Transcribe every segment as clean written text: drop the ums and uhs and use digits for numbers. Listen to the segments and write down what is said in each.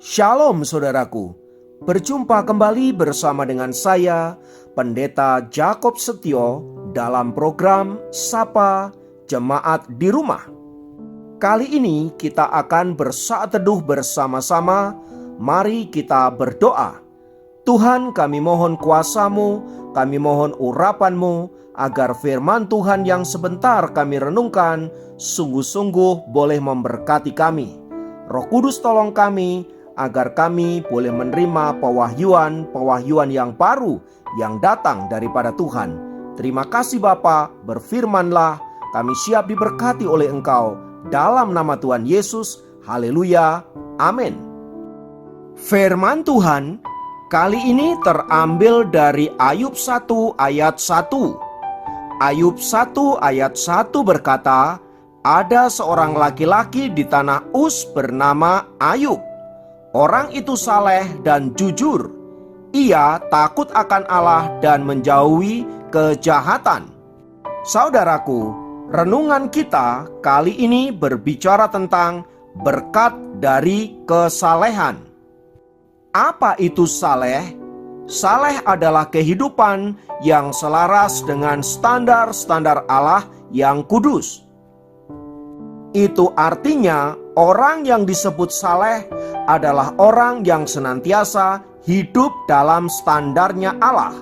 Shalom saudaraku, berjumpa kembali bersama dengan saya, Pendeta Jakob Setio dalam program Sapa Jemaat di Rumah. Kali ini kita akan bersaat teduh bersama-sama. Mari kita berdoa. Tuhan, kami mohon kuasa-Mu, kami mohon urapan-Mu, agar firman Tuhan yang sebentar kami renungkan sungguh-sungguh boleh memberkati kami. Roh Kudus tolong kami, agar kami boleh menerima pewahyuan yang baru yang datang daripada Tuhan. Terima kasih Bapa, berfirmanlah, kami siap diberkati oleh Engkau. Dalam nama Tuhan Yesus, haleluya, amin. Firman Tuhan kali ini terambil dari Ayub 1 ayat 1. Ayub 1 ayat 1 berkata, ada seorang laki-laki di tanah Uz bernama Ayub. Orang itu saleh dan jujur. Ia takut akan Allah dan menjauhi kejahatan. Saudaraku, renungan kita kali ini berbicara tentang berkat dari kesalehan. Apa itu saleh? Saleh adalah kehidupan yang selaras dengan standar-standar Allah yang kudus. Itu artinya orang yang disebut saleh adalah orang yang senantiasa hidup dalam standarnya Allah.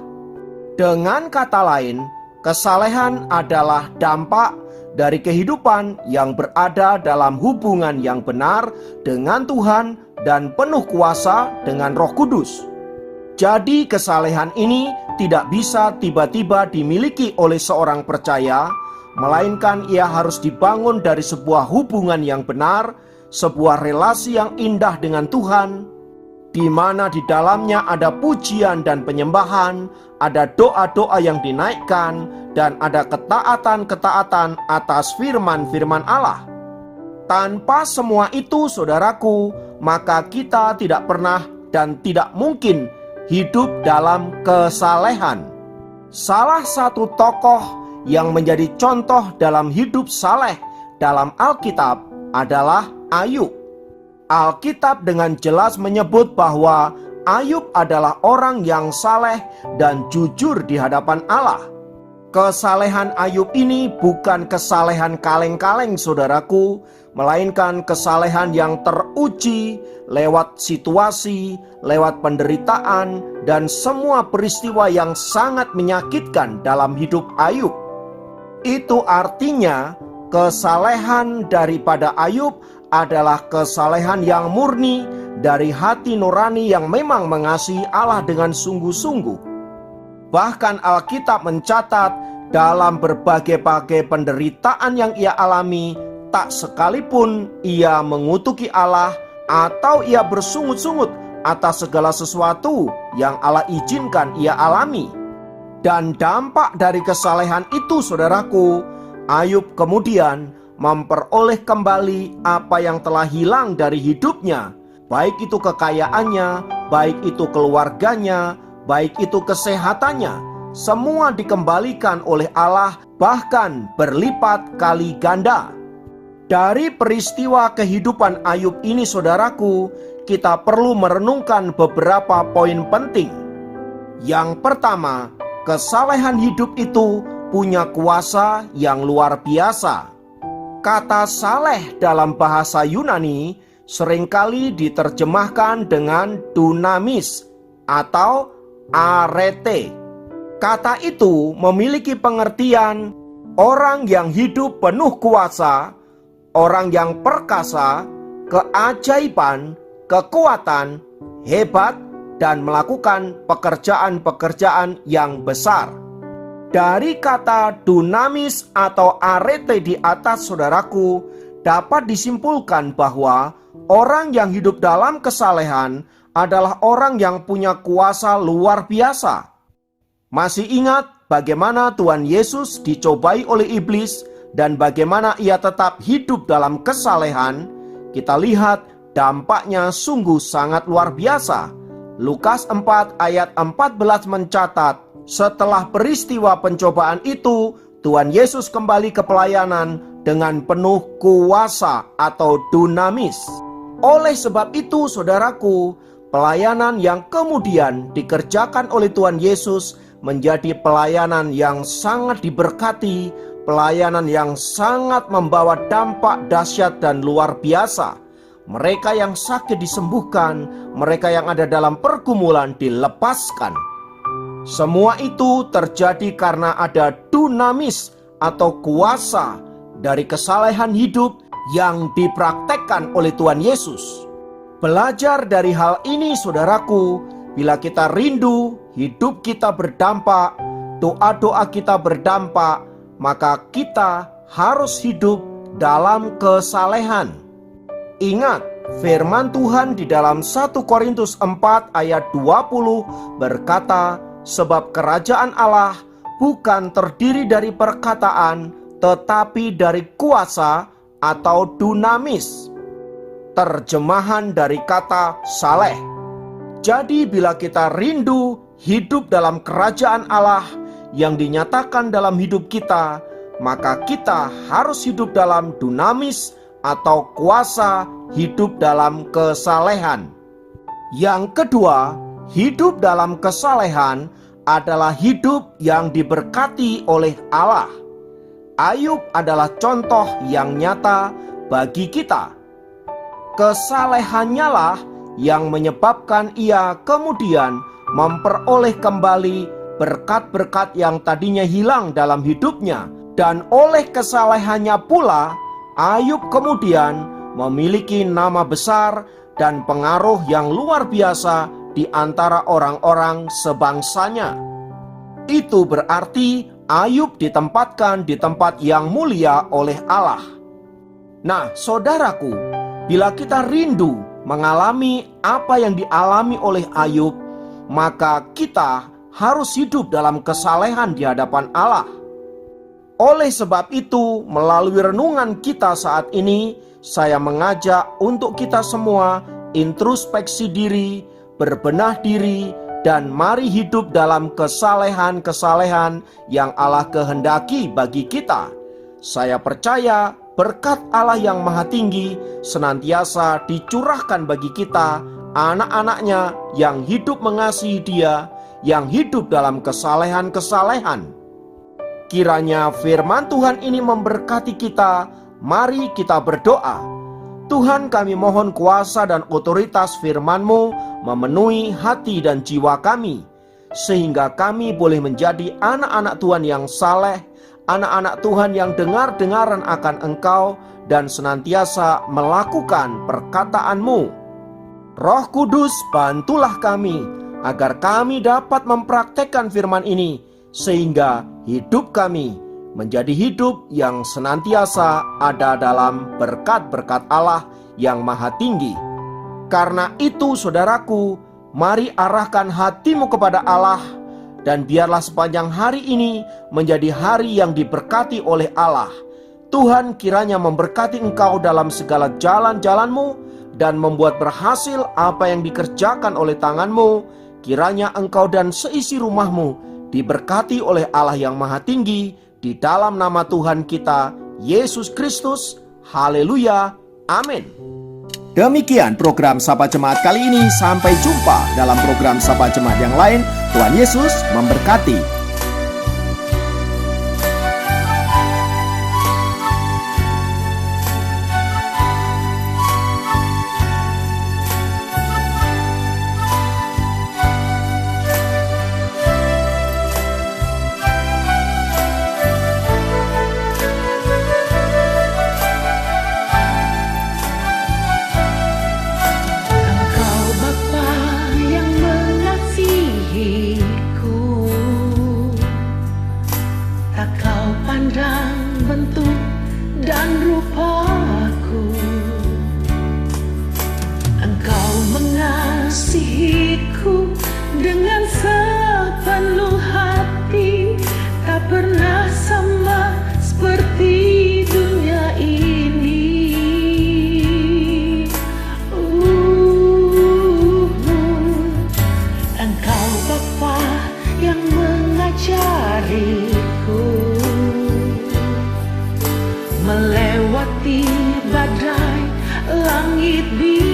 Dengan kata lain, kesalehan adalah dampak dari kehidupan yang berada dalam hubungan yang benar dengan Tuhan dan penuh kuasa dengan Roh Kudus. Jadi kesalehan ini tidak bisa tiba-tiba dimiliki oleh seorang percaya, melainkan ia harus dibangun dari sebuah hubungan yang benar, sebuah relasi yang indah dengan Tuhan, di mana di dalamnya ada pujian dan penyembahan, ada doa-doa yang dinaikkan, dan ada ketaatan-ketaatan atas firman-firman Allah. Tanpa semua itu, saudaraku, maka kita tidak pernah dan tidak mungkin hidup dalam kesalehan. Salah satu tokoh yang menjadi contoh dalam hidup saleh dalam Alkitab adalah Ayub. Alkitab dengan jelas menyebut bahwa Ayub adalah orang yang saleh dan jujur di hadapan Allah. Kesalehan Ayub ini bukan kesalehan kaleng-kaleng saudaraku, melainkan kesalehan yang teruji lewat situasi, lewat penderitaan, dan semua peristiwa yang sangat menyakitkan dalam hidup Ayub. Itu artinya kesalehan daripada Ayub adalah kesalehan yang murni dari hati nurani yang memang mengasihi Allah dengan sungguh-sungguh. Bahkan Alkitab mencatat dalam berbagai-bagai penderitaan yang ia alami, tak sekalipun ia mengutuki Allah atau ia bersungut-sungut atas segala sesuatu yang Allah izinkan ia alami. Dan dampak dari kesalehan itu, saudaraku, Ayub kemudian memperoleh kembali apa yang telah hilang dari hidupnya, baik itu kekayaannya, baik itu keluarganya, baik itu kesehatannya. Semua dikembalikan oleh Allah, bahkan berlipat kali ganda. Dari peristiwa kehidupan Ayub ini, saudaraku, kita perlu merenungkan beberapa poin penting. Yang pertama, kesalehan hidup itu punya kuasa yang luar biasa. Kata saleh dalam bahasa Yunani seringkali diterjemahkan dengan dunamis atau arete. Kata itu memiliki pengertian orang yang hidup penuh kuasa, orang yang perkasa, keajaiban, kekuatan, hebat, dan melakukan pekerjaan-pekerjaan yang besar. Dari kata dunamis atau arete di atas, saudaraku, dapat disimpulkan bahwa orang yang hidup dalam kesalehan adalah orang yang punya kuasa luar biasa. Masih ingat bagaimana Tuhan Yesus dicobai oleh iblis dan bagaimana ia tetap hidup dalam kesalehan? Kita lihat dampaknya sungguh sangat luar biasa. Lukas 4 ayat 14 mencatat, setelah peristiwa pencobaan itu, Tuhan Yesus kembali ke pelayanan dengan penuh kuasa atau dunamis. Oleh sebab itu, saudaraku, pelayanan yang kemudian dikerjakan oleh Tuhan Yesus menjadi pelayanan yang sangat diberkati, pelayanan yang sangat membawa dampak dahsyat dan luar biasa. Mereka yang sakit disembuhkan, mereka yang ada dalam pergumulan dilepaskan. Semua itu terjadi karena ada dunamis atau kuasa dari kesalehan hidup yang dipraktekkan oleh Tuhan Yesus. Belajar dari hal ini, saudaraku, bila kita rindu hidup kita berdampak, doa-doa kita berdampak, maka kita harus hidup dalam kesalehan. Ingat, firman Tuhan di dalam 1 Korintus 4 ayat 20 berkata, sebab kerajaan Allah bukan terdiri dari perkataan, tetapi dari kuasa atau dunamis. Terjemahan dari kata saleh. Jadi bila kita rindu hidup dalam kerajaan Allah yang dinyatakan dalam hidup kita, maka kita harus hidup dalam dunamis atau kuasa, hidup dalam kesalehan. Yang kedua, hidup dalam kesalehan adalah hidup yang diberkati oleh Allah. Ayub adalah contoh yang nyata bagi kita. Kesalehannya lah yang menyebabkan ia kemudian memperoleh kembali berkat-berkat yang tadinya hilang dalam hidupnya. Dan oleh kesalehannya pula, Ayub kemudian memiliki nama besar dan pengaruh yang luar biasa di antara orang-orang sebangsanya. Itu berarti Ayub ditempatkan di tempat yang mulia oleh Allah. Nah, saudaraku, bila kita rindu mengalami apa yang dialami oleh Ayub, maka kita harus hidup dalam kesalehan di hadapan Allah. Oleh sebab itu, melalui renungan kita saat ini, saya mengajak untuk kita semua introspeksi diri, berbenah diri, dan mari hidup dalam kesalehan-kesalehan yang Allah kehendaki bagi kita. Saya percaya berkat Allah yang Maha Tinggi senantiasa dicurahkan bagi kita, anak-anaknya yang hidup mengasihi Dia, yang hidup dalam kesalehan-kesalehan. Kiranya firman Tuhan ini memberkati kita. Mari kita berdoa. Tuhan, kami mohon kuasa dan otoritas firman-Mu memenuhi hati dan jiwa kami, sehingga kami boleh menjadi anak-anak Tuhan yang saleh, anak-anak Tuhan yang dengar-dengaran akan Engkau dan senantiasa melakukan perkataan-Mu. Roh Kudus, bantulah kami agar kami dapat mempraktekkan firman ini, sehingga hidup kami menjadi hidup yang senantiasa ada dalam berkat-berkat Allah yang Maha Tinggi. Karena itu, saudaraku, mari arahkan hatimu kepada Allah, dan biarlah sepanjang hari ini menjadi hari yang diberkati oleh Allah. Tuhan kiranya memberkati engkau dalam segala jalan-jalanmu dan membuat berhasil apa yang dikerjakan oleh tanganmu. Kiranya engkau dan seisi rumahmu diberkati oleh Allah yang Maha Tinggi, di dalam nama Tuhan kita, Yesus Kristus. Haleluya, amin. Demikian program Sapa Jemaat kali ini. Sampai jumpa dalam program Sapa Jemaat yang lain. Tuhan Yesus memberkati. Dengan sepenuh hati, tak pernah sama seperti dunia ini. Engkau Bapa yang mengajariku melewati badai langit biru.